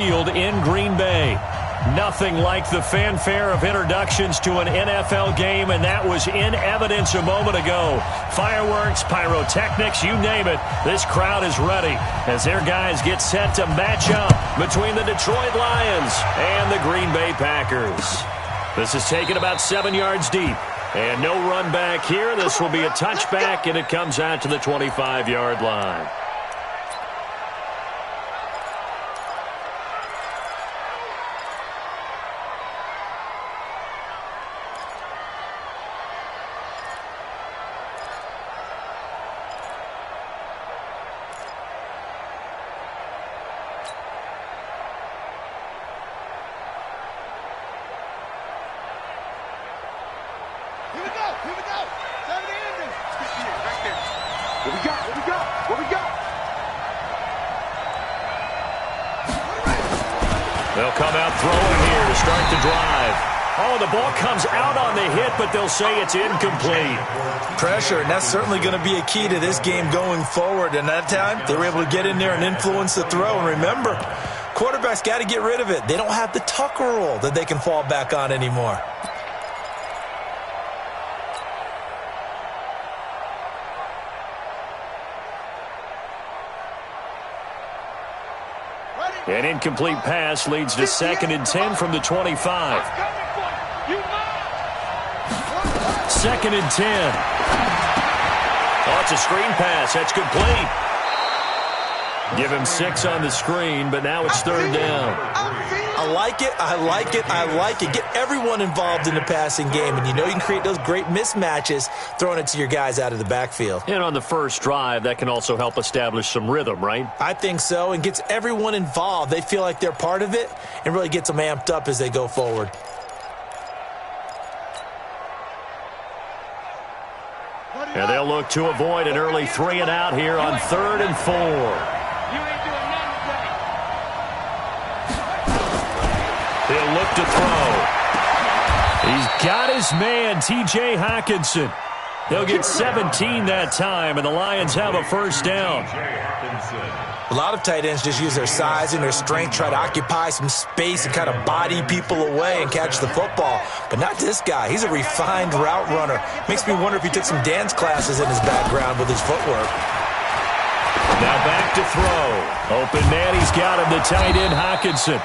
In Green Bay. Nothing like the fanfare of introductions to an NFL game, and that was in evidence a moment ago. Fireworks, pyrotechnics, you name it. This crowd is ready as their guys get set to match up between the Detroit Lions and the Green Bay Packers. This is taken about 7 yards deep, and no run back here. This will be a touchback, and it comes out to the 25-yard line. They'll come out throwing here to start the drive. Oh, the ball comes out on the hit, but they'll say it's incomplete. Pressure, and that's certainly going to be a key to this game going forward. And that time, they were able to get in there and influence the throw. And remember, quarterbacks got to get rid of it. They don't have the Tucker rule that they can fall back on anymore. An incomplete pass leads to 2nd and 10 from the 25. 2nd and 10. Oh, it's a screen pass. That's complete. Give him 6 on the screen, but now it's 3rd down. I like it. I like it. I like it. Get everyone involved in the passing game, and you know you can create those great mismatches throwing it to your guys out of the backfield. And on the first drive, that can also help establish some rhythm, right? I think so, and gets everyone involved. They feel like they're part of it and really gets them amped up as they go forward. And they'll look to avoid an early 3 and out here on 3rd and 4. He'll look to throw. He's got his man, T.J. Hockenson. They'll get 17 that time, and the Lions have a first down. A lot of tight ends just use their size and their strength, try to occupy some space and kind of body people away and catch the football. But not this guy. He's a refined route runner. Makes me wonder if he took some dance classes in his background with his footwork. Now back to throw. Open man, he's got him, the tight end Hockenson.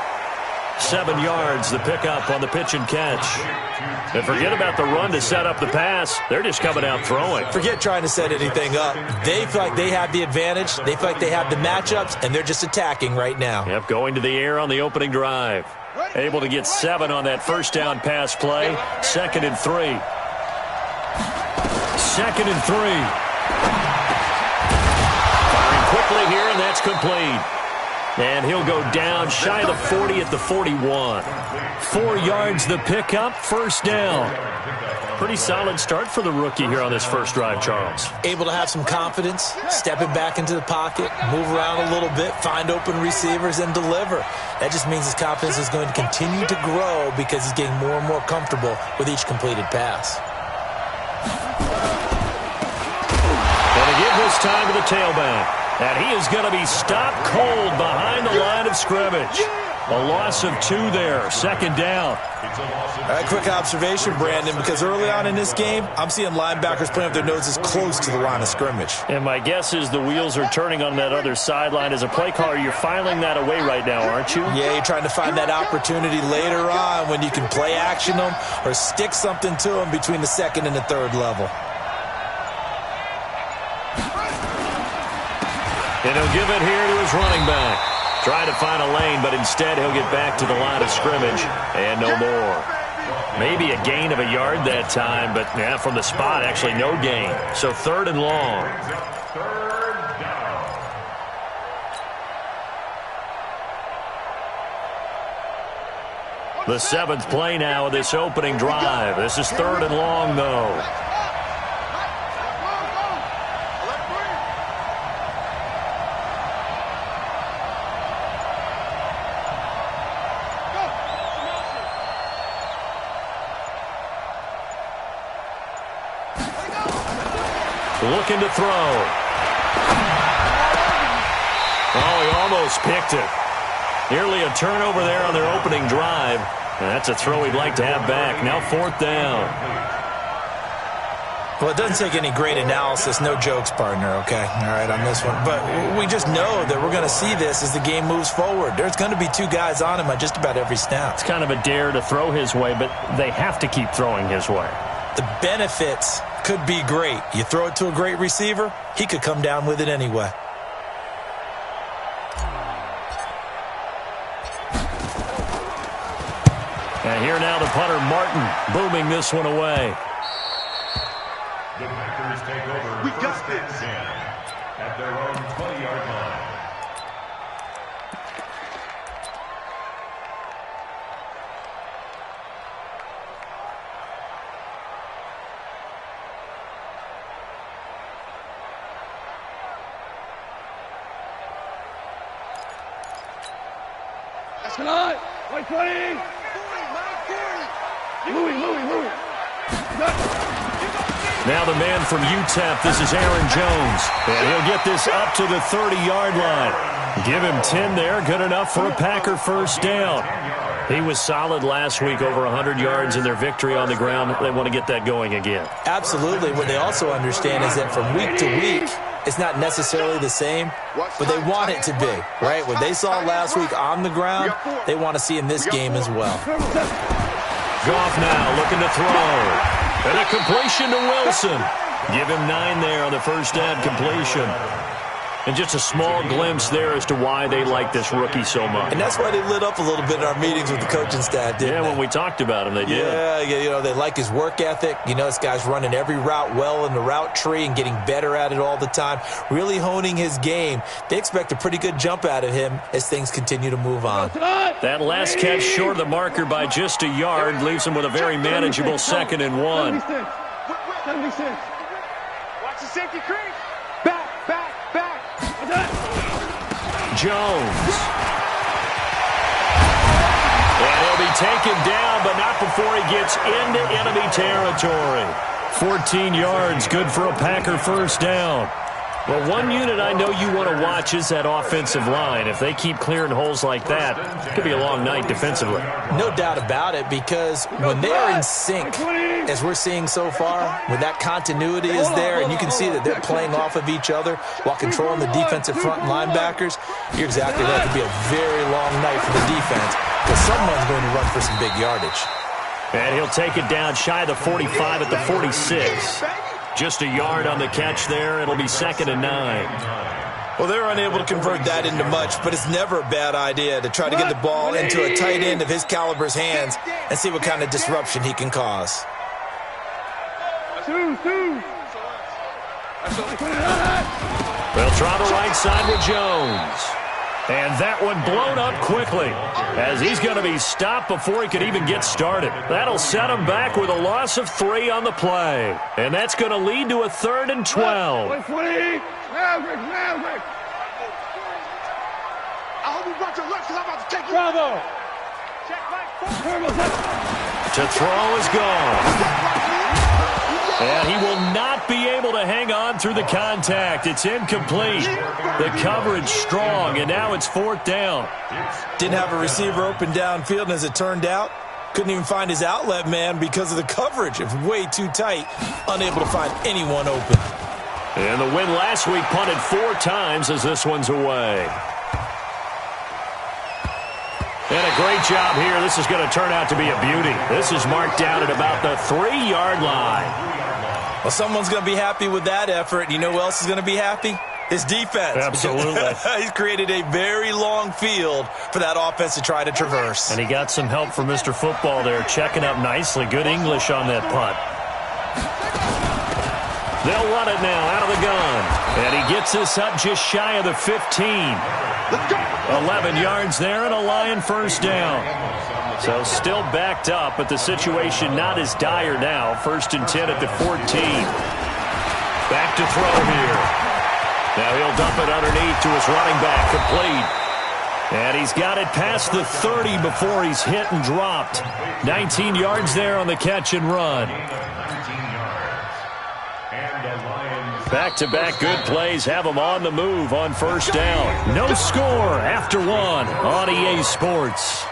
7 yards, the pickup on the pitch and catch. And forget about the run to set up the pass. They're just coming out throwing. Forget trying to set anything up. They feel like they have the advantage. They feel like they have the matchups, and they're just attacking right now. Yep, going to the air on the opening drive. Able to get 7 on that first down pass play. 2nd and 3. 2nd and 3. Firing quickly here, and that's complete. And he'll go down shy of the 40 at the 41. 4 yards the pickup, first down. Pretty solid start for the rookie here on this first drive, Charles. Able to have some confidence, stepping back into the pocket, move around a little bit, find open receivers, and deliver. That just means his confidence is going to continue to grow because he's getting more and more comfortable with each completed pass. And to give this time to the tailback. And he is going to be stopped cold behind the line of scrimmage. A loss of 2 there, 2nd down. All right, quick observation, Brandon, because early on in this game, I'm seeing linebackers playing with their noses close to the line of scrimmage. And my guess is the wheels are turning on that other sideline. As a play caller, you're filing that away right now, aren't you? Yeah, you're trying to find that opportunity later on when you can play action them or stick something to them between the 2nd and the 3rd level. And he'll give it here to his running back. Trying to find a lane, but instead he'll get back to the line of scrimmage. And no more. Maybe a gain of a yard that time, but yeah, from the spot, actually no gain. So 3rd and long. The 7th play now of this opening drive. This is 3rd and long, though. Looking to throw. Oh, he almost picked it. Nearly a turnover there on their opening drive. And that's a throw he'd like to have back. Now 4th down. Well, it doesn't take any great analysis. No jokes, partner, okay? All right, on this one. But we just know that we're going to see this as the game moves forward. There's going to be 2 guys on him on just about every snap. It's kind of a dare to throw his way, but they have to keep throwing his way. The benefits could be great. You throw it to a great receiver, he could come down with it anyway. And here now the punter, Martin, booming this one away. The Packers take over. We got this. At their own 20-yard line. That's good. 120. Louis. Now the man from UTEP, this is Aaron Jones. And he'll get this up to the 30-yard line. Give him 10 there, good enough for a Packer first down. He was solid last week, over 100 yards in their victory on the ground. They want to get that going again. Absolutely. What they also understand is that from week to week, it's not necessarily the same, but they want it to be, right? What they saw last week on the ground, they want to see in this game as well. Goff now looking to throw. And a completion to Wilson. Give him 9 there on the first down completion. And just a small glimpse there as to why they like this rookie so much. And that's why they lit up a little bit in our meetings with the coaching staff, didn't they? When we talked about him, they did. Yeah, you know, they like his work ethic. You know, this guy's running every route well in the route tree and getting better at it all the time, really honing his game. They expect a pretty good jump out of him as things continue to move on. That last catch short of the marker by just a yard leaves him with a very manageable 2nd and 1. 76. Watch the safety creep. Back. Jones. And he'll be taken down, but not before he gets into enemy territory. 14 yards, good for a Packer first down. Well, one unit I know you want to watch is that offensive line. If they keep clearing holes like that, it could be a long night defensively. No doubt about it, because when they're in sync, as we're seeing so far, when that continuity is there and you can see that they're playing off of each other while controlling the defensive front linebackers, you're exactly right. It could be a very long night for the defense, because someone's going to run for some big yardage. And he'll take it down shy of the 45 at the 46. Just a yard on the catch there. It'll be 2nd and 9. Well, they're unable to convert that into much, but it's never a bad idea to try to get the ball into a tight end of his caliber's hands and see what kind of disruption he can cause. Two. They'll try the right side with Jones. And that one blown up quickly as he's going to be stopped before he could even get started. That'll set him back with a loss of 3 on the play. And that's going to lead to a 3rd and 12. I hope you brought your lunch because I'm about to take you. Bravo. To throw is gone. And he will not be able to hang on through the contact. It's incomplete. The coverage strong, and now it's 4th down. Didn't have a receiver open downfield, and as it turned out, couldn't even find his outlet man because of the coverage. It was way too tight, unable to find anyone open. And the win last week punted 4 times as this one's away. And a great job here. This is going to turn out to be a beauty. This is marked down at about the 3-yard line. Well, someone's going to be happy with that effort. You know who else is going to be happy? His defense. Absolutely. He's created a very long field for that offense to try to traverse. And he got some help from Mr. Football there, checking up nicely. Good English on that punt. They'll run it now out of the gun. And he gets this up just shy of the 15. 11 yards there and a Lion first down. So still backed up, but the situation not as dire now. 1st and 10 at the 14. Back to throw here. Now he'll dump it underneath to his running back, complete. And he's got it past the 30 before he's hit and dropped. 19 yards there on the catch and run. Back-to-back good plays have them on the move on first down. No score after one on EA Sports.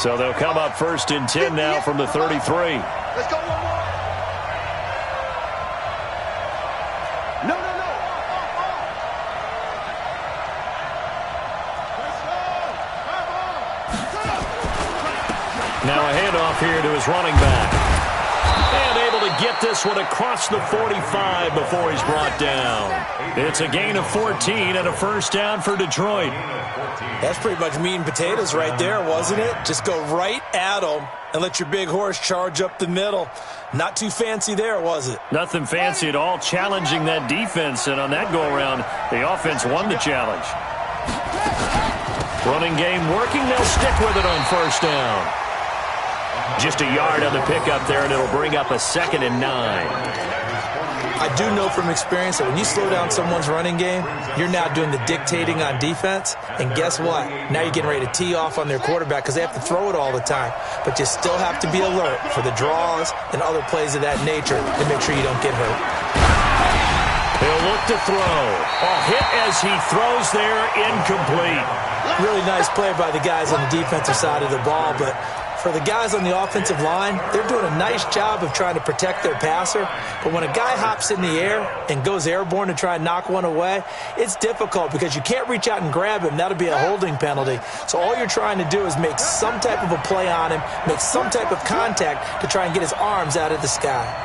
So they'll come up 1st and 10 now from the 33. Let's go one more. No. Now a handoff here to his running back. And able to get this one across the 45 before he's brought down. It's a gain of 14 and a first down for Detroit. That's pretty much meat and potatoes right there, wasn't it? Just go right at them and let your big horse charge up the middle. Not too fancy there, was it? Nothing fancy at all, challenging that defense. And on that go-around, the offense won the challenge. Running game working. They'll stick with it on first down. Just a yard on the pickup there, and it'll bring up a 2nd and 9. I do know from experience that when you slow down someone's running game, you're now doing the dictating on defense. And guess what? Now you're getting ready to tee off on their quarterback because they have to throw it all the time. But you still have to be alert for the draws and other plays of that nature to make sure you don't get hurt. He'll look to throw. A hit as he throws there, incomplete. Really nice play by the guys on the defensive side of the ball, but for the guys on the offensive line, they're doing a nice job of trying to protect their passer. But when a guy hops in the air and goes airborne to try and knock one away, it's difficult because you can't reach out and grab him. That'll be a holding penalty. So all you're trying to do is make some type of a play on him, make some type of contact to try and get his arms out of the sky.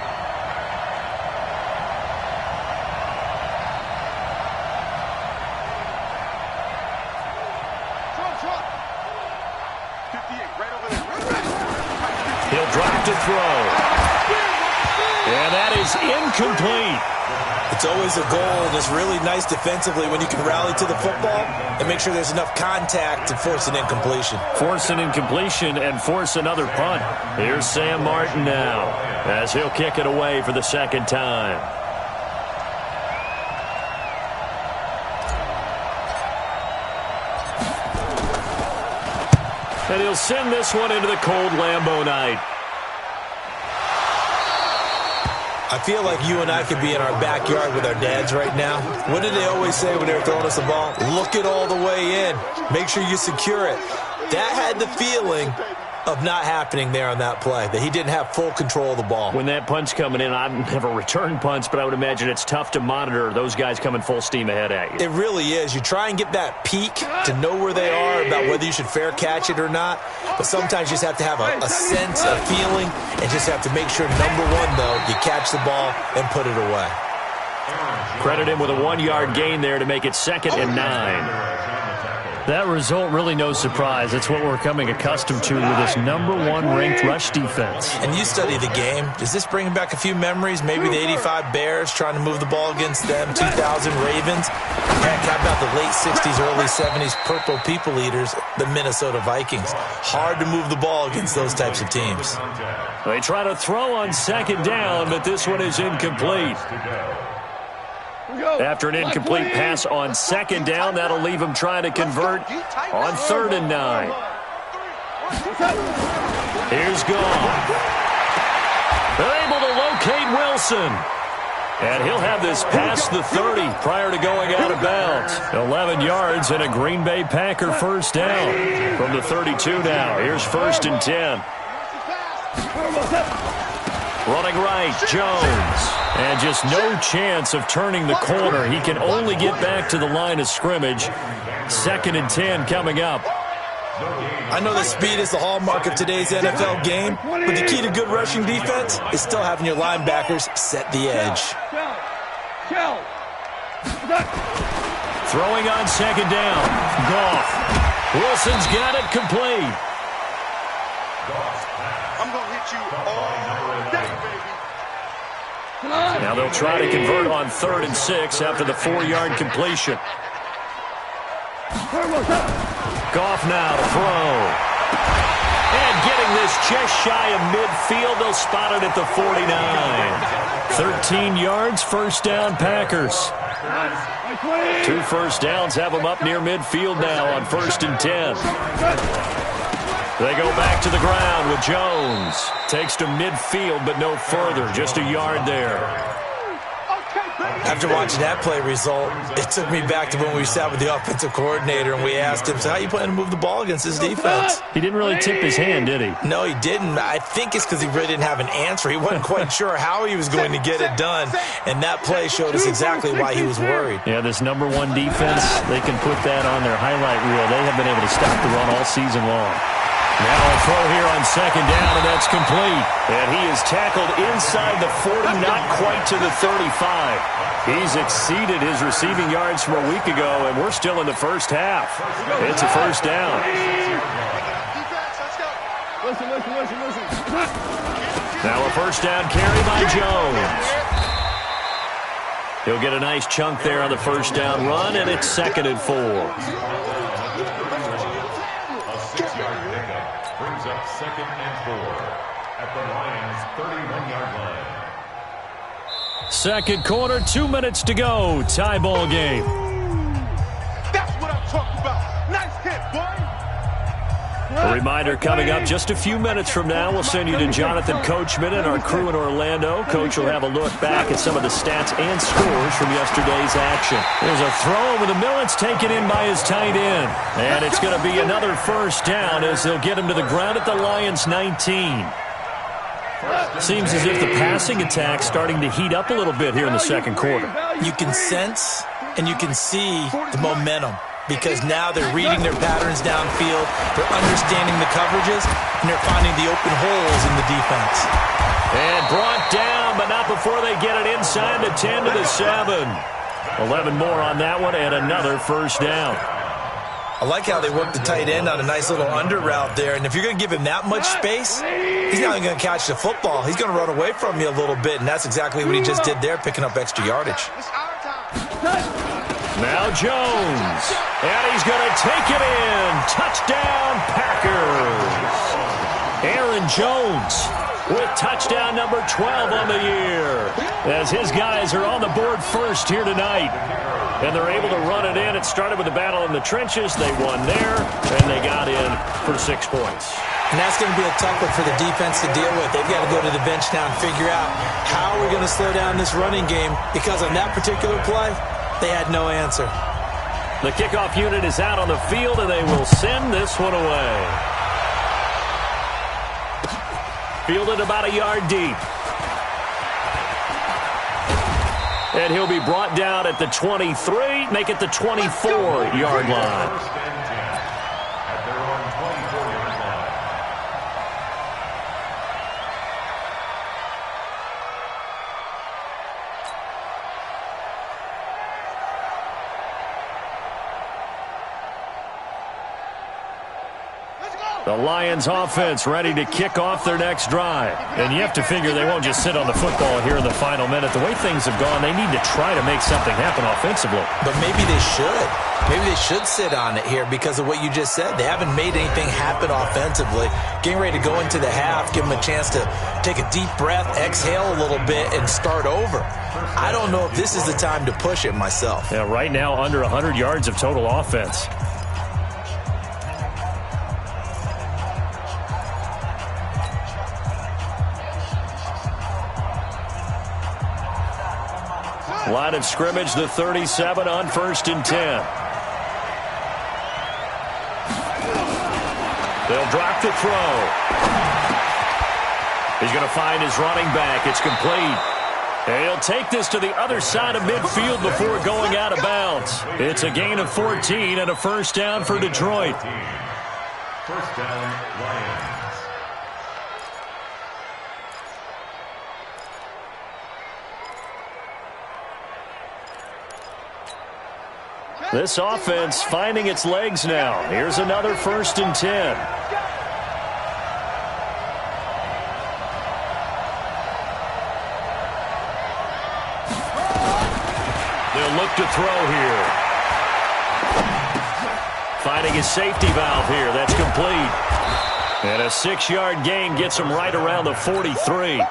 He'll drop to throw. And that is incomplete. It's always a goal, and it's really nice defensively when you can rally to the football and make sure there's enough contact to force an incompletion. Force an incompletion and force another punt. Here's Sam Martin now as he'll kick it away for the 2nd time. And he'll send this one into the cold Lambeau night. I feel like you and I could be in our backyard with our dads right now. What did they always say when they were throwing us the ball? Look it all the way in. Make sure you secure it. That had the feeling of not happening there on that play, that he didn't have full control of the ball. When that punt's coming in, I've never returned punts, but I would imagine it's tough to monitor those guys coming full steam ahead at you. It really is. You try and get that peek to know where they are, about whether you should fair catch it or not, but sometimes you just have to have a sense, a feeling, and just have to make sure, number one, though, you catch the ball and put it away. Credit him with a 1-yard gain there to make it 2nd and 9. That result, really no surprise. It's what we're coming accustomed to with this #1 ranked rush defense. And you study the game. Does this bring back a few memories? Maybe the 85 Bears trying to move the ball against them, 2000 Ravens. Heck, how about the late 60s, early 70s Purple People Eaters, the Minnesota Vikings? Hard to move the ball against those types of teams. They try to throw on 2nd down, but this one is incomplete. After an incomplete pass on 2nd down, that'll leave him trying to convert on 3rd and 9. Here's Goff. They're able to locate Wilson. And he'll have this past the 30 prior to going out of bounds. 11 yards and a Green Bay Packer first down. From the 32 now, here's 1st and 10. Running right, Jones. And just no chance of turning the corner. He can only get back to the line of scrimmage. 2nd and 10 coming up. I know that speed is the hallmark of today's NFL game, but the key to good rushing defense is still having your linebackers set the edge. Throwing on 2nd down. Goff. Wilson's got it complete. I'm going to hit you all day, baby. Now they'll try to convert on 3rd and 6 after the 4-yard completion. Goff now to throw. And getting this just shy of midfield. They'll spot it at the 49. 13 yards, first down Packers. 2 first downs have them up near midfield now on 1st and 10. They go back to the ground with Jones. Takes to midfield, but no further. Just a yard there. After watching that play result, it took me back to when we sat with the offensive coordinator and we asked him, so how are you planning to move the ball against this defense? He didn't really tip his hand, did he? No, he didn't. I think it's because he really didn't have an answer. He wasn't quite sure how he was going to get it done, and that play showed us exactly why he was worried. Yeah, this number one defense, they can put that on their highlight reel. They have been able to stop the run all season long. Now a throw here on second down, and that's complete. And he is tackled inside the 40, not quite to the 35. He's exceeded his receiving yards from a week ago, and we're still in the first half. It's a first down. Listen. Now a first down carry by Jones. He'll get a nice chunk there on the first down run, and it's 2nd and 4. Brings up 2nd and 4 at the Lions' 31-yard line. Second quarter, 2 minutes to go. Tie ball game. That's what I'm talking about. Nice hit, boy. A reminder coming up just a few minutes from now. We'll send you to Jonathan Coachman and our crew in Orlando. Coach will have a look back at some of the stats and scores from yesterday's action. There's a throw over the middle. It's taken in by his tight end. And it's going to be another first down as they'll get him to the ground at the Lions' 19. Seems as if the passing attack's starting to heat up a little bit here in the second quarter. You can sense and you can see the momentum because now they're reading their patterns downfield, they're understanding the coverages, and they're finding the open holes in the defense. And brought down, but not before they get it inside the 10 to the 7. 11 more on that one, and another first down. I like how they work the tight end on a nice little under route there. And if you're going to give him that much space, he's not even going to catch the football. He's going to run away from you a little bit, and that's exactly what he just did there, picking up extra yardage. Now Jones, and he's going to take it in. Touchdown, Packers. Aaron Jones with touchdown number 12 on the year, as his guys are on the board first here tonight. And they're able to run it in. It started with a battle in the trenches. They won there, and they got in for 6 points. And that's going to be a tough one for the defense to deal with. They've got to go to the bench now and figure out how we're going to slow down this running game, because on that particular play, they had no answer. The kickoff unit is out on the field, and they will send this one away. Fielded about a yard deep. And he'll be brought down at the 23, make it the 24-yard line. First and 10 at their own 24-yard line. The Lions offense ready to kick off their next drive. And you have to figure they won't just sit on the football here in the final minute. The way things have gone, they need to try to make something happen offensively. But maybe they should. Maybe they should sit on it here because of what you just said. They haven't made anything happen offensively. Getting ready to go into the half, give them a chance to take a deep breath, exhale a little bit, and start over. I don't know if this is the time to push it myself. Yeah, right now under 100 yards of total offense. Line of scrimmage, the 37 on 1st and 10. They'll drop the throw. He's going to find his running back. It's complete. And he'll take this to the other side of midfield before going out of bounds. It's a gain of 14 and a first down for Detroit. First down, Lions. This offense finding its legs now. Here's another 1st and 10. They'll look to throw here. Finding his safety valve here. That's complete. And a 6-yard gain gets him right around the 43.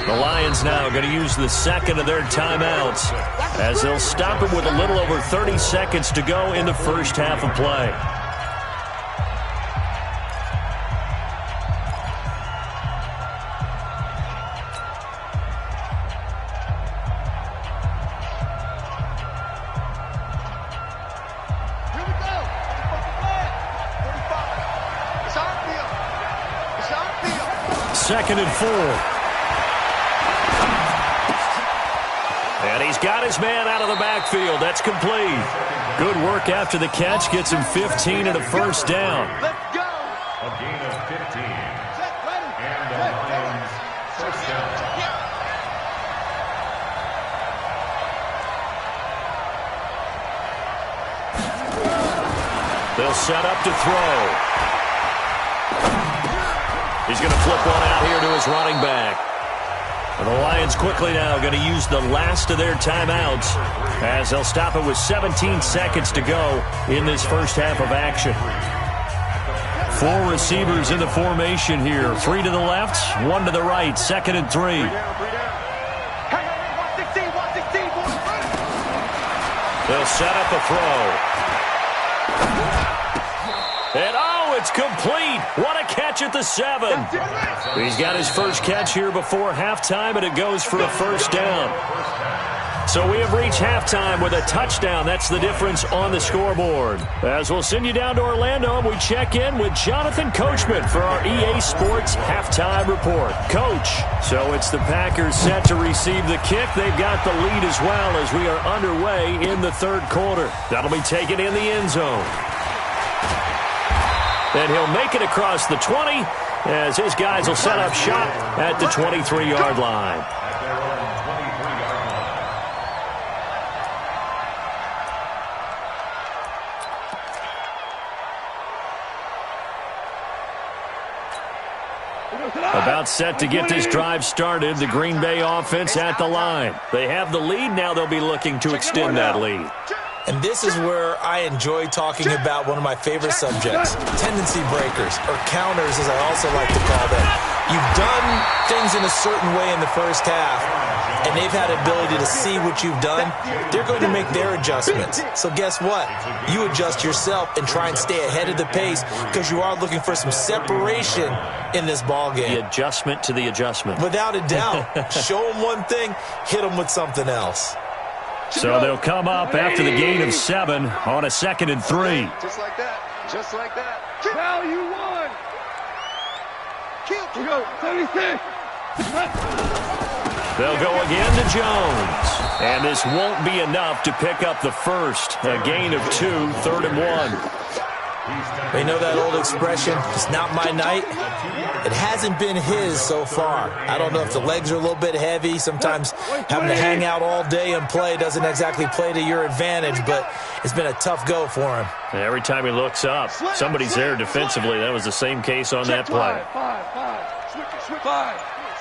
The Lions now going to use the second of their timeouts as they'll stop him with a little over 30 seconds to go in the first half of play. 2nd and 4. And he's got his man out of the backfield. That's complete. Good work after the catch. Gets him 15 and a first down. A gain of 15. And the Lions first down. They'll set up to throw. He's going to flip one out here to his running back. And the Lions quickly now going to use the last of their timeouts as they'll stop it with 17 seconds to go in this first half of action. 4 receivers in the formation here. 3 to the left, 1 to the right. 2nd and 3. They'll set up a throw. And oh, it's complete. What a catch at the 7. He's got his first catch here before halftime, and it goes for a first down. So we have reached halftime with a touchdown. That's the difference on the scoreboard. As we'll send you down to Orlando, and we check in with Jonathan Coachman for our EA Sports Halftime Report. Coach, so it's the Packers set to receive the kick. They've got the lead as well as we are underway in the third quarter. That'll be taken in the end zone. And he'll make it across the 20 as his guys will set up shop at the 23-yard line. At their own 23-yard line. About set to get this drive started, the Green Bay offense at the line. They have the lead. Now they'll be looking to extend that lead. And this is where I enjoy talking about one of my favorite subjects, tendency breakers, or counters as I also like to call them. You've done things in a certain way in the first half, and they've had the ability to see what you've done. They're going to make their adjustments. So guess what? You adjust yourself and try and stay ahead of the pace because you are looking for some separation in this ball game. The adjustment to the adjustment. Without a doubt. Show them one thing, hit them with something else. So they'll come up after the gain of 7 on a 2nd and 3. Just like that. Just like that. Now you won. We go. 76. They'll go again to Jones. And this won't be enough to pick up the first. A gain of 2, 3rd and 1. You know that old expression, it's not my night? It hasn't been his so far. I don't know if the legs are a little bit heavy. Sometimes having to hang out all day and play doesn't exactly play to your advantage, but it's been a tough go for him. And every time he looks up, somebody's there defensively. That was the same case on that play. Five.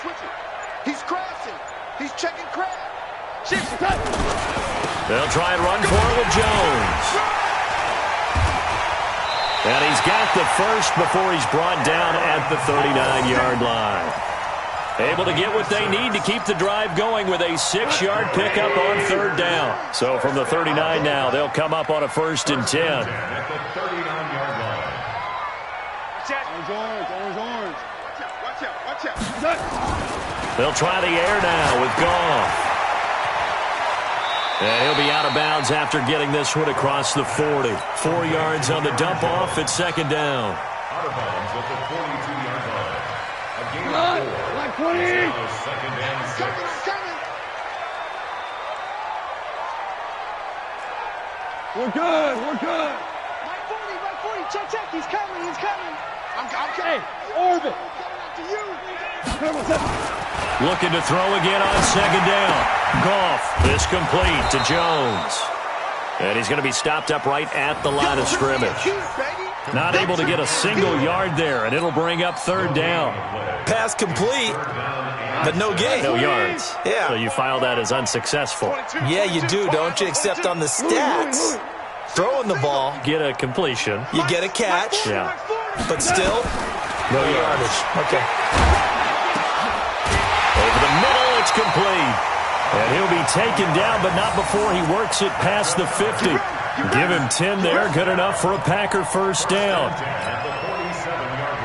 Switch it. He's crossing. He's checking crack. They'll try and run for it with Jones. And he's got the first before he's brought down at the 39-yard line. Able to get what they need to keep the drive going with a 6-yard pickup on 3rd down. So from the 39 now, they'll come up on a 1st and 10. At the 39-yard line. Watch out. They'll try the air now with Goff. And he'll be out of bounds after getting this one across the 40. 4 yards on the dump off at 2nd down. Out of bounds at the 42-yard line. A gain of 4. Now 2nd and 6. We're good. Right 40. Check. He's coming. I'm coming. Hey, orbit. Looking to throw again on 2nd down. Goff, this complete to Jones. And he's going to be stopped up right at the line of scrimmage. Not able to get a single yard there, and it'll bring up 3rd down. Pass complete, but no gain. No yards. Yeah. So you file that as unsuccessful. Yeah, you do, don't you? Except on the stats. Throwing the ball, Get a completion. you get a catch, Yeah. but still, no yardage. Okay. Over the middle, it's complete. And he'll be taken down, but not before he works it past the 50. Give him 10 there. Good enough for a Packer first down. At the 47-yard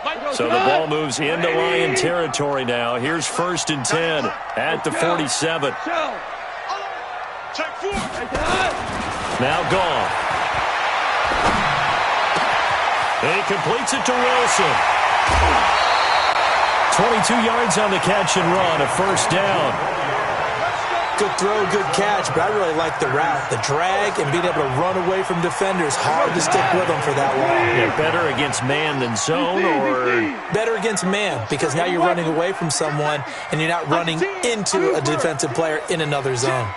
line. So the ball moves into Lion territory now. Here's 1st and 10 at the 47. Check 4. Now Goff. He completes it to Wilson. 22 yards on the catch and run, a first down. Good throw, good catch, but I really like the route. The drag and being able to run away from defenders, hard to stick with them for that long. Yeah, better against man than zone, or? Better against man, because now you're running away from someone and you're not running into a defensive player in another zone.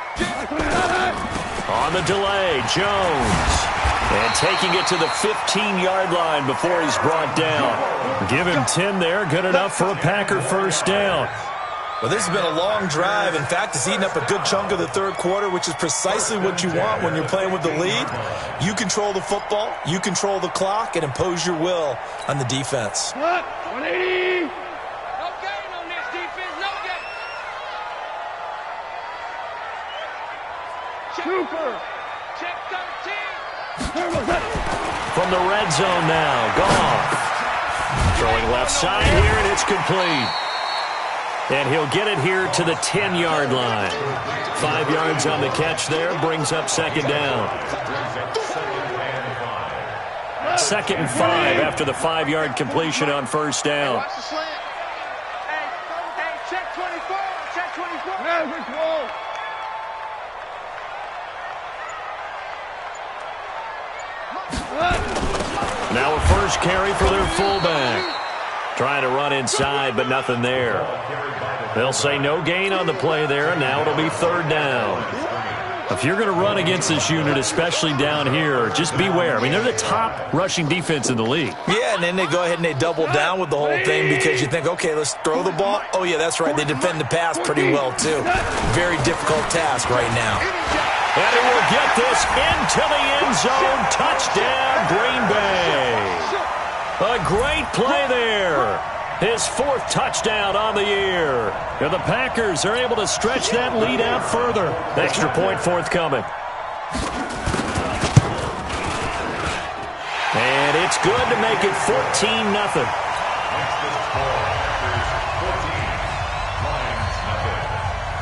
On the delay, Jones. And taking it to the 15-yard line before he's brought down. Give him 10 there, good enough for a Packer first down. Well, this has been a long drive. In fact, it's eaten up a good chunk of the third quarter, which is precisely what you want when you're playing with the lead. You control the football, you control the clock, and impose your will on the defense. 180. No gain on this defense, no gain. Super. Check 13. From the red zone now, Goff. Throwing left side here, and it's complete. And he'll get it here to the 10-yard line. 5 yards on the catch there, brings up second down. 2nd and 5 after the 5-yard completion on first down. Watch the slant. Hey, check 24. Check 24. Very cool. Now a first carry for their fullback. Trying to run inside, but nothing there. They'll say no gain on the play there, and now it'll be third down. If you're going to run against this unit, especially down here, just beware. I mean, they're the top rushing defense in the league. Yeah, and then they go ahead and they double down with the whole thing because you think, okay, let's throw the ball. Oh, yeah, that's right. They defend the pass pretty well, too. Very difficult task right now. And he will get this into the end zone. Touchdown, Green Bay. A great play there. His 4th touchdown on the year. And the Packers are able to stretch that lead out further. Extra point forthcoming. And it's good to make it 14-0.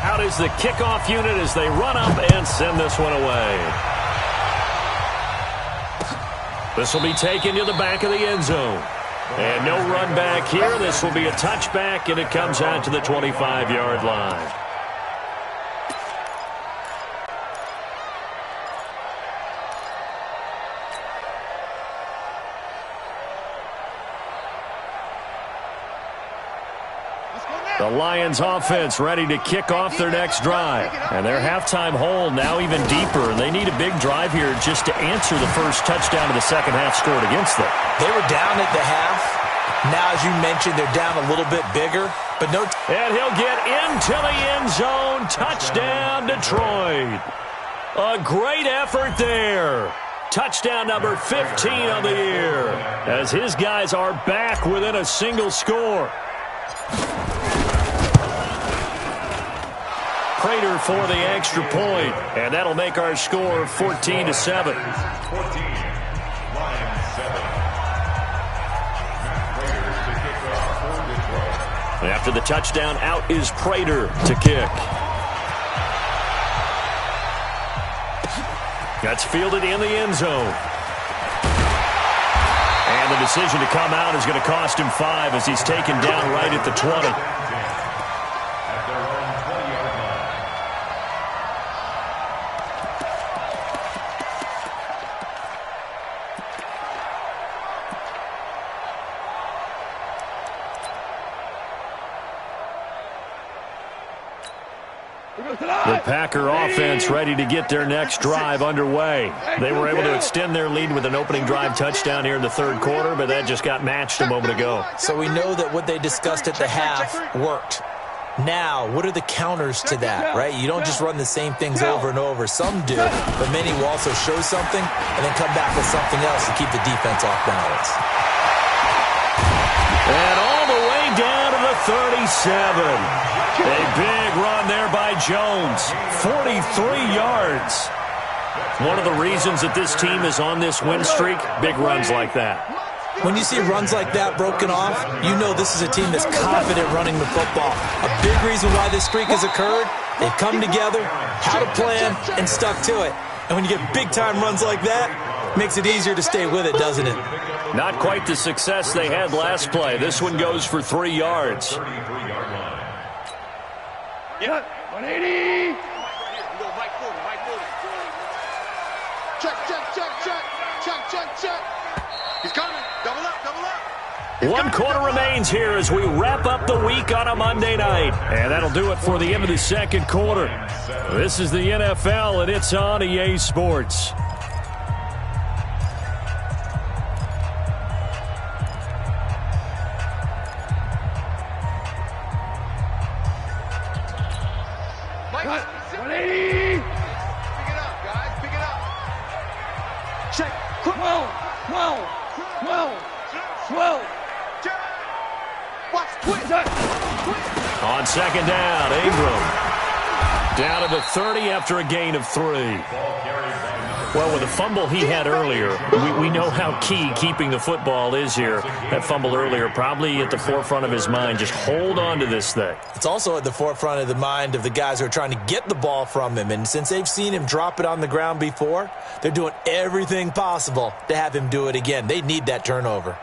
Out is the kickoff unit as they run up and send this one away. This will be taken to the back of the end zone. And no run back here. This will be a touchback, and it comes out to the 25-yard line. The Lions offense ready to kick off their next drive. And their halftime hole now even deeper. And they need a big drive here just to answer the first touchdown of the second half scored against them. They were down at the half. Now, as you mentioned, they're down a little bit bigger. But no. And he'll get into the end zone. Touchdown, Detroit. A great effort there. Touchdown number 15 on the year. As his guys are back within a single score. Prater for the extra point, and that'll make our score 14-7. 14, Lions 7. Prater to kick off for Detroit. After the touchdown, out is Prater to kick. That's fielded in the end zone. And the decision to come out is going to cost him 5 as he's taken down right at the 20. The Packer offense ready to get their next drive underway. They were able to extend their lead with an opening drive touchdown here in the third quarter, but that just got matched a moment ago. So we know that what they discussed at the half worked. Now, what are the counters to that, right? You don't just run the same things over and over. Some do, but many will also show something and then come back with something else to keep the defense off balance. And all the way down to the 37. A big run there by Jones. 43 yards. One of the reasons that this team is on this win streak, big runs like that. When you see runs like that broken off, you know this is a team that's confident running the football. A big reason why this streak has occurred, they've come together, had a plan, and stuck to it. And when you get big-time runs like that, Makes it easier to stay with it, doesn't it? Not quite the success they had last play. This one goes for 3 yards. 33-yard line. Yeah, 180. Check. He's coming. Double up. One quarter remains here as we wrap up the week on a Monday night. And that'll do it for the end of the second quarter. This is the NFL, and it's on EA Sports. Cut. 180. Pick it up, guys. Pick it up. Check. 12. Watch. Twitch. On second down, Ingram. Down to the 30 after a gain of 3. Well, with the fumble he had earlier, we know how key keeping the football is here. That fumble earlier probably at the forefront of his mind. Just hold on to this thing. It's also at the forefront of the mind of the guys who are trying to get the ball from him. And since they've seen him drop it on the ground before, they're doing everything possible to have him do it again. They need that turnover.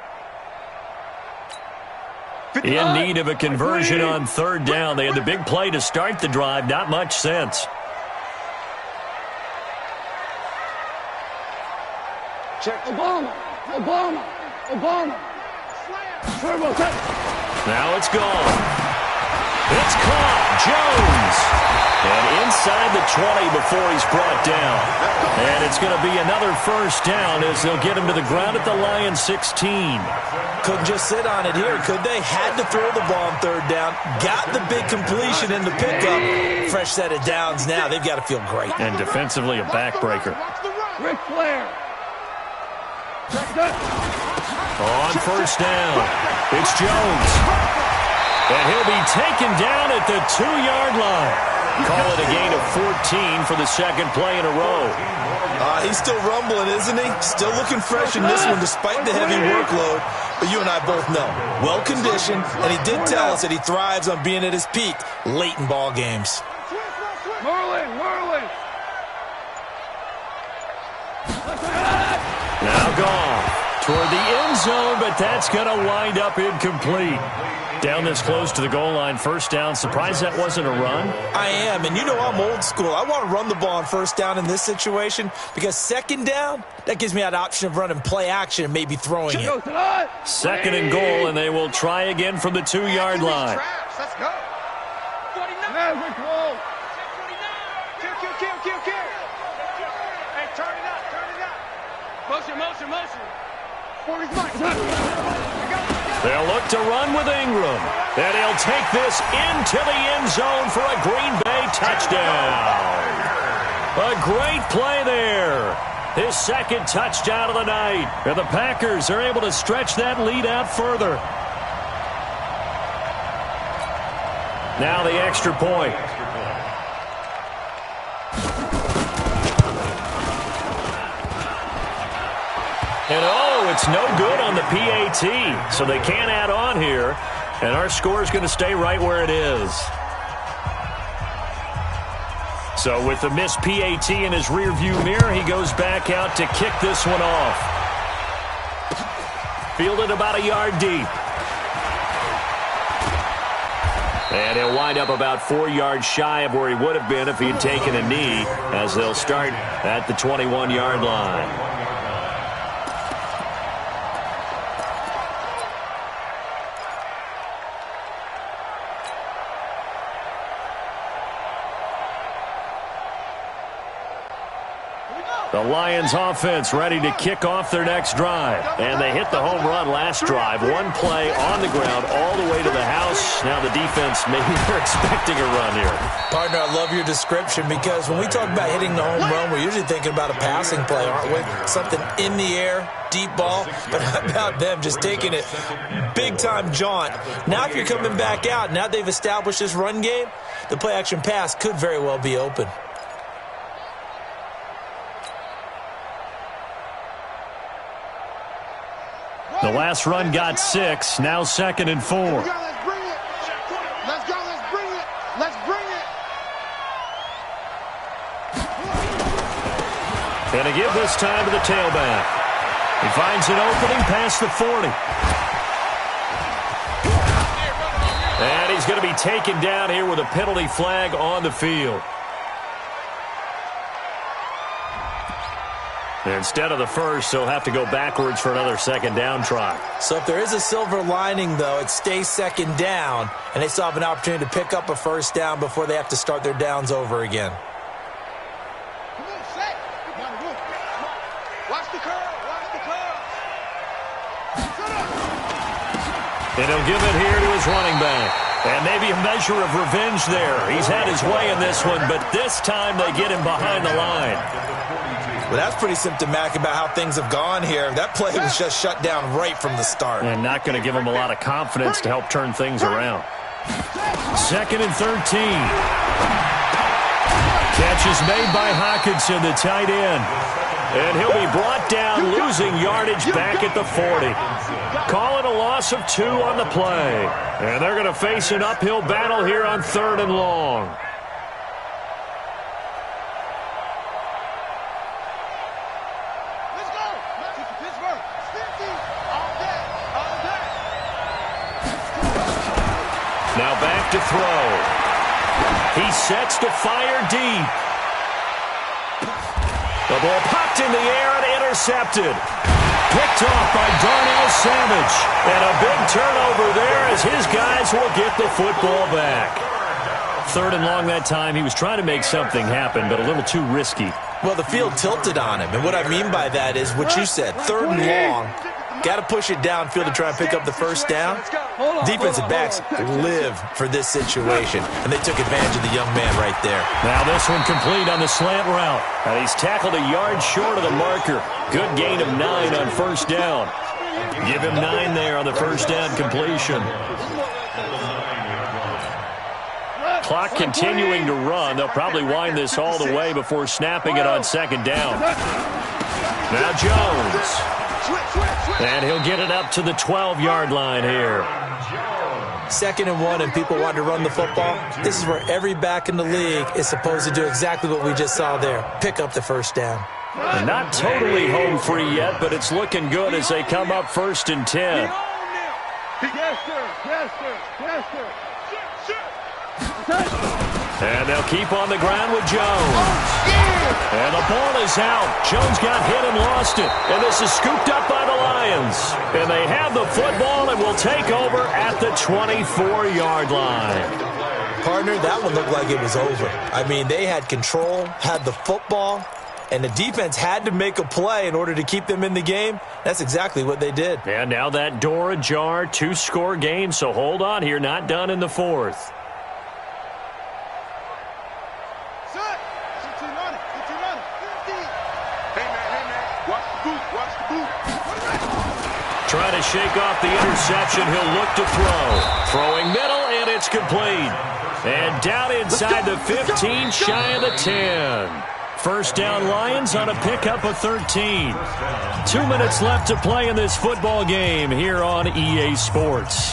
In need of a conversion on third down. They had the big play to start the drive. Not much sense. Check. Obama. Turbo check. Now it's gone. It's caught. Jones. And inside the 20 before he's brought down. And it's going to be another first down as they'll get him to the ground at the Lions 16. Couldn't just sit on it here, could they? Had to throw the ball on third down. Got the big completion in the pickup. Fresh set of downs now. They've got to feel great. And defensively a backbreaker. Ric Flair. On first down, it's Jones. And he'll be taken down at the 2-yard line. Call it a gain of 14 for the second play in a row. He's still rumbling, isn't he? Still looking fresh in this one despite the heavy workload. But you and I both know, well-conditioned, and he did tell us that he thrives on being at his peak late in ball games. Merlin. Now gone toward the end zone, but that's going to wind up incomplete. Down this close to the goal line, first down. Surprised that wasn't a run? I am, and you know I'm old school. I want to run the ball on first down in this situation because second down, that gives me that option of running play action and maybe throwing it. Second and goal, and they will try again from the 2-yard line. Let's go. 49. Kill. Hey, turn it up. Motion. 40's mine. They'll look to run with Ingram. And he'll take this into the end zone for a Green Bay touchdown. A great play there. His second touchdown of the night. And the Packers are able to stretch that lead out further. Now the extra point. And it's no good on the PAT, so they can't add on here, and our score is going to stay right where it is. So with the missed PAT in his rearview mirror, he goes back out to kick this one off. Fielded about a yard deep. And he'll wind up about 4 yards shy of where he would have been if he had taken a knee, as they'll start at the 21-yard line. The Lions offense ready to kick off their next drive. And they hit the home run last drive. One play on the ground all the way to the house. Now the defense, maybe they're expecting a run here. Partner, I love your description because when we talk about hitting the home run, we're usually thinking about a passing play, aren't we? Something in the air, deep ball. But how about them just taking it big-time jaunt? Now if you're coming back out, now they've established this run game, the play-action pass could very well be open. The last run got 6, now 2nd and 4. Let's bring it. Let's go, let's bring it. Let's bring it. And to give this time to the tailback. He finds an opening past the 40. And he's going to be taken down here with a penalty flag on the field. Instead of the first, he'll have to go backwards for another second down try. So if there is a silver lining, though, it stays second down, and they still have an opportunity to pick up a first down before they have to start their downs over again. Come on, set. Watch the curve. Watch the curve. And he'll give it here to his running back. And maybe a measure of revenge there. He's had his way in this one, but this time they get him behind the line. Well, that's pretty symptomatic about how things have gone here. That play was just shut down right from the start. And not going to give him a lot of confidence to help turn things around. 2nd and 13. Catch is made by Hawkinson, the tight end. And he'll be brought down, losing yardage back at the 40. Call it a loss of 2 on the play. And they're going to face an uphill battle here on 3rd and long. Let's go. Pittsburgh. 50. All day. All day. Now back to throw. He sets to fire deep. The ball popped in the air and intercepted. Picked off by Darnell Savage. And a big turnover there as his guys will get the football back. 3rd and long that time. He was trying to make something happen, but a little too risky. Well, the field tilted on him, and what I mean by that is what you said, 3rd and long. Got to push it downfield to try and pick up the first down. Defensive backs live for this situation, and they took advantage of the young man right there. Now this one complete on the slant route. And he's tackled a yard short of the marker. Good gain of 9 on first down. Give him 9 there on the first down completion. Clock continuing to run. They'll probably wind this all the way before snapping it on second down. Now Jones. And he'll get it up to the 12-yard line here. 2nd and 1, and people want to run the football. This is where every back in the league is supposed to do exactly what we just saw there. Pick up the first down. And not totally home free yet, but it's looking good as they come up 1st and 10. Yes, sir. Yes, sir. Yes, sir. And they'll keep on the ground with Jones. And the ball is out. Jones got hit and lost it. And this is scooped up by the Lions. And they have the football and will take over at the 24-yard line. Partner, that one looked like it was over. I mean, they had control, had the football, and the defense had to make a play in order to keep them in the game. That's exactly what they did. And now that door ajar, 2-score game, so hold on here, not done in the 4th. Trying to shake off the interception. He'll look to throw. Throwing middle, and it's complete. And down inside the 15, shy of the 10. First down Lions on a pickup of 13. 2 minutes left to play in this football game here on EA Sports.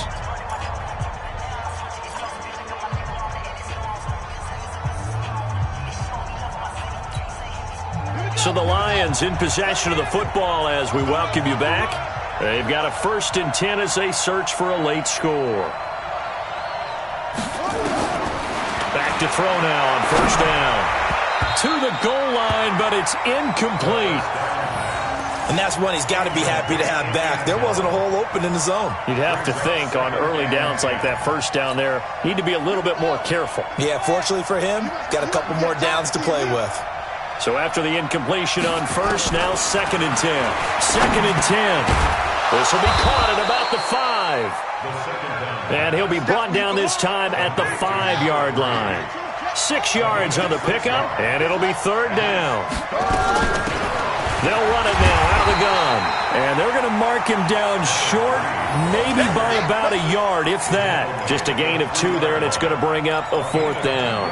So the Lions in possession of the football as we welcome you back. They've got a 1st and 10 as they search for a late score. Back to throw now on first down. To the goal line, but it's incomplete. And that's one he's got to be happy to have back. There wasn't a hole open in the zone. You'd have to think on early downs like that first down there, need to be a little bit more careful. Yeah, fortunately for him, got a couple more downs to play with. So after the incompletion on first, now 2nd and 10. 2nd and 10. This will be caught at about the 5. And he'll be brought down this time at the 5-yard line. 6 yards on the pickup, and it'll be 3rd down. They'll run it now out of the gun. And they're going to mark him down short, maybe by about a yard, if that. Just a gain of 2 there, and it's going to bring up a 4th down.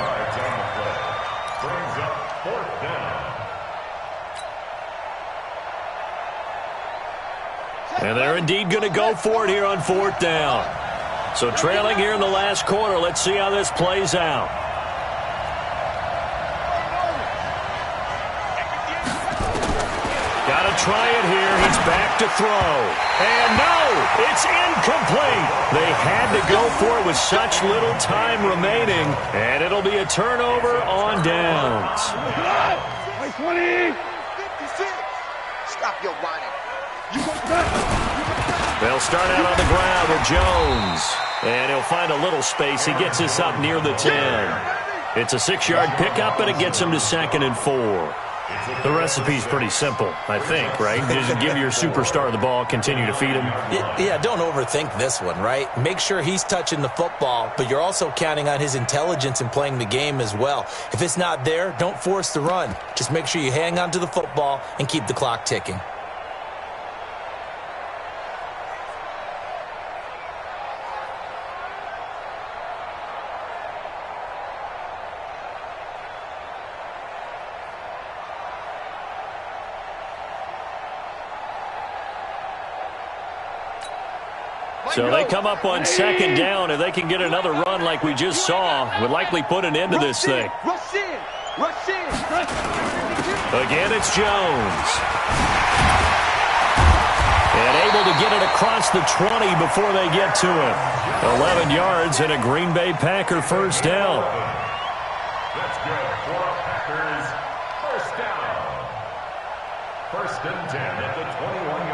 And they're indeed going to go for it here on 4th down. So trailing here in the last quarter, let's see how this plays out. try it here. He's back to throw. And no, it's incomplete. They had to go for it with such little time remaining. And it'll be a turnover on downs. 20. 56. Stop your whining. They'll start out on the ground with Jones. And he'll find a little space. He gets this up near the 10. It's a 6-yard pickup, and it gets him to 2nd and 4. The recipe's pretty simple, I think, right? Just give your superstar the ball, continue to feed him. Yeah, don't overthink this one, right? Make sure he's touching the football, but you're also counting on his intelligence in playing the game as well. If it's not there, don't force the run. Just make sure you hang on to the football and keep the clock ticking. So they come up on 2nd down. If they can get another run like we just saw, would likely put an end to this thing. Rush in. Rush in. Again, it's Jones. And able to get it across the 20 before they get to it. 11 yards and a Green Bay Packer first down. That's good for Packers. First down. 1st and 10 at the 21-yard